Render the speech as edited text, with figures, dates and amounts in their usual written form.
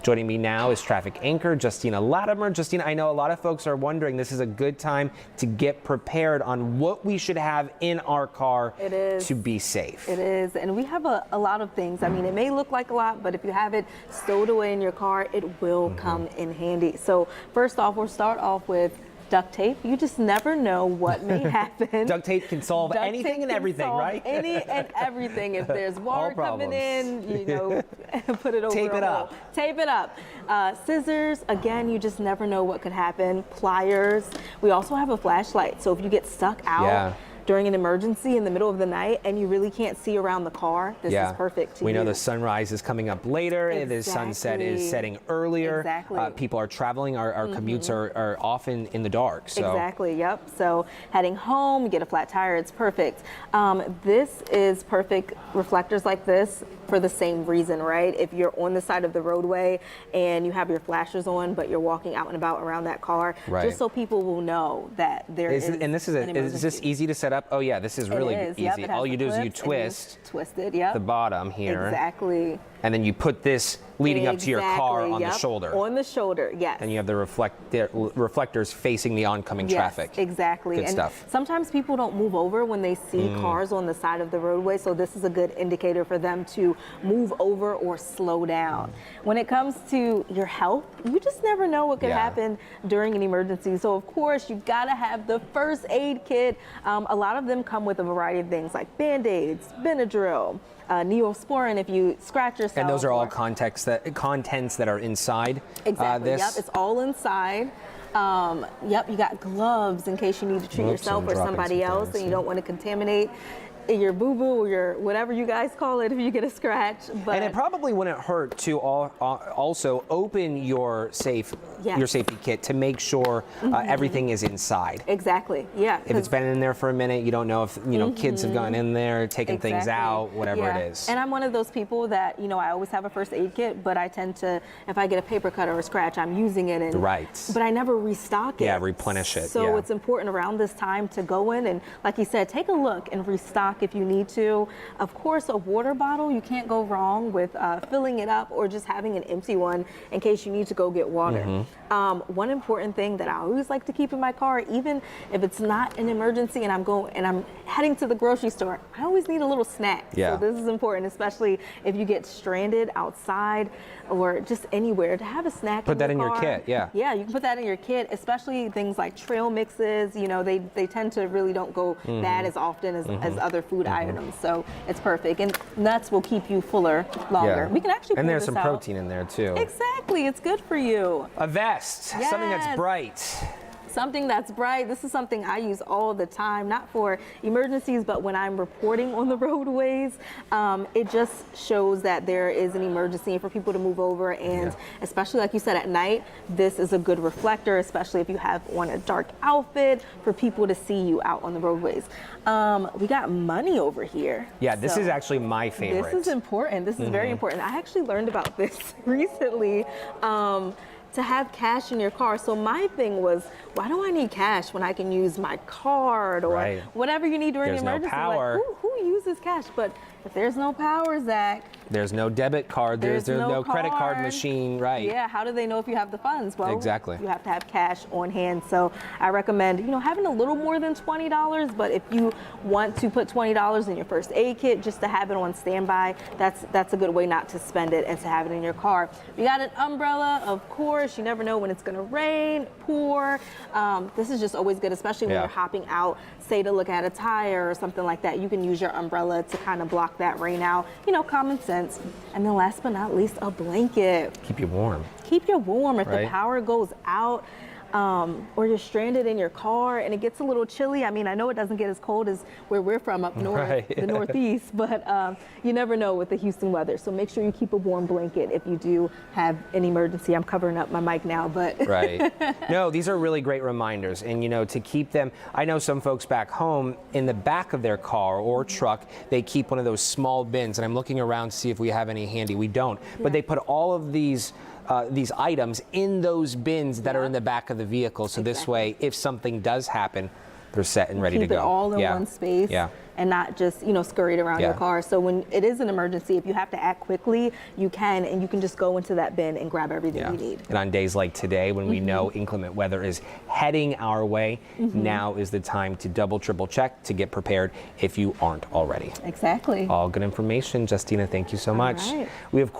Joining me now is traffic anchor Justina Latimer. Justina, I know a lot of folks are wondering, this is a good time to get prepared on what we should have in our car to be safe. It is, and we have a lot of things. I mean, it may look like a lot, but if you have it stowed away in your car, it will come in handy. So first off, we'll start off with duct tape. You just never know what may happen. Duct tape can solve anything and everything, right? Any and everything. If there's water coming in, you know, put it over. Tape it up. Tape it up. Scissors, again, you just never know what could happen. Pliers. We also have a flashlight. So if you get stuck out during an emergency in the middle of the night and you really can't see around the car, this is perfect to We know use. The sunrise is coming up later. The sunset is setting earlier. People are traveling. Our commutes are often in the dark. So. Exactly, yep. So heading home, you get a flat tire, it's perfect. This is perfect, reflectors like this, for the same reason, right? If you're on the side of the roadway and you have your flashers on, but you're walking out and about around that car, just so people will know that there is And this is this easy to set up? Oh yeah, this is really easy. Yep, all you do is you twist it, the bottom here. Exactly. And then you put this leading up to your car on the shoulder. On the shoulder, yes. And you have the reflectors facing the oncoming traffic. Exactly. Good and stuff. Sometimes people don't move over when they see cars on the side of the roadway, so this is a good indicator for them to move over or slow down. When it comes to your health, you just never know what could happen during an emergency. So of course, you've got to have the first aid kit. A lot of them come with a variety of things like Band-Aids, Benadryl, Neosporin if you scratch yourself. And those are all contents that are inside this? Yep, it's all inside. Yep, you got gloves in case you need to treat yourself or somebody else and you don't want to contaminate your boo-boo or your whatever you guys call it if you get a scratch. But and it probably wouldn't hurt to also open your safety kit to make sure everything is inside. Exactly, yeah. If it's been in there for a minute, you don't know if kids have gone in there, taken things out, whatever it is. And I'm one of those people that, I always have a first aid kit, but I tend to, if I get a paper cut or a scratch, I'm using it. But I never restock it. Yeah, replenish it. So it's important around this time to go in and, like you said, take a look and restock if you need to. Of course, a water bottle, you can't go wrong with filling it up or just having an empty one in case you need to go get water. One important thing that I always like to keep in my car, even if it's not an emergency and I'm heading to the grocery store, I always need a little snack. So this is important, especially if you get stranded outside or just anywhere, to have a snack. Put that in your kit, Yeah, you can put that in your kit, especially things like trail mixes. They tend to really don't go bad as often as other food items. So it's perfect. And nuts will keep you fuller longer. We can actually pull And there's this some out. protein in there too. Exactly, it's good for you. A vest, something that's bright. Something that's bright. This is something I use all the time, not for emergencies, but when I'm reporting on the roadways. It just shows that there is an emergency and for people to move over. And especially like you said, at night, this is a good reflector, especially if you have on a dark outfit, for people to see you out on the roadways. We got money over here. Yeah, this is actually my favorite. This is important. This is very important. I actually learned about this recently. To have cash in your car. So my thing was, why do I need cash when I can use my card or whatever you need during an emergency? No power. Like, who uses cash? But if there's no power, Zach. There's no debit card. There's no credit card machine, right? Yeah, how do they know if you have the funds? Well, exactly. You have to have cash on hand. So I recommend, having a little more than $20, but if you want to put $20 in your first aid kit just to have it on standby, that's a good way not to spend it and to have it in your car. You got an umbrella, of course. You never know when it's going to rain, pour. This is just always good, especially when you're hopping out, say to look at a tire or something like that. You can use your umbrella to kind of block that rain out. Common sense. And then last but not least, a blanket. Keep you warm. Keep you warm. If the power goes out, or you're stranded in your car and it gets a little chilly. I mean, I know it doesn't get as cold as where we're from up north, the Northeast, but you never know with the Houston weather. So make sure you keep a warm blanket if you do have an emergency. I'm covering up my mic now, but. No, these are really great reminders. And, to keep them, I know some folks back home in the back of their car or truck, they keep one of those small bins. And I'm looking around to see if we have any handy. We don't. But they put all of these items in those bins that are in the back of the vehicle. So this way, if something does happen, they're set and ready to Keep go. it all in Yeah. one space. Yeah. And not just, you know, scurried around your Yeah. car. So when it is an emergency, if you have to act quickly, you can, and you can just go into that bin and grab everything Yeah. you need. And on days like today, when we know inclement weather is heading our way, now is the time to double, triple check to get prepared if you aren't already. Exactly. All good information. Justina, thank you so much. right. We, of course,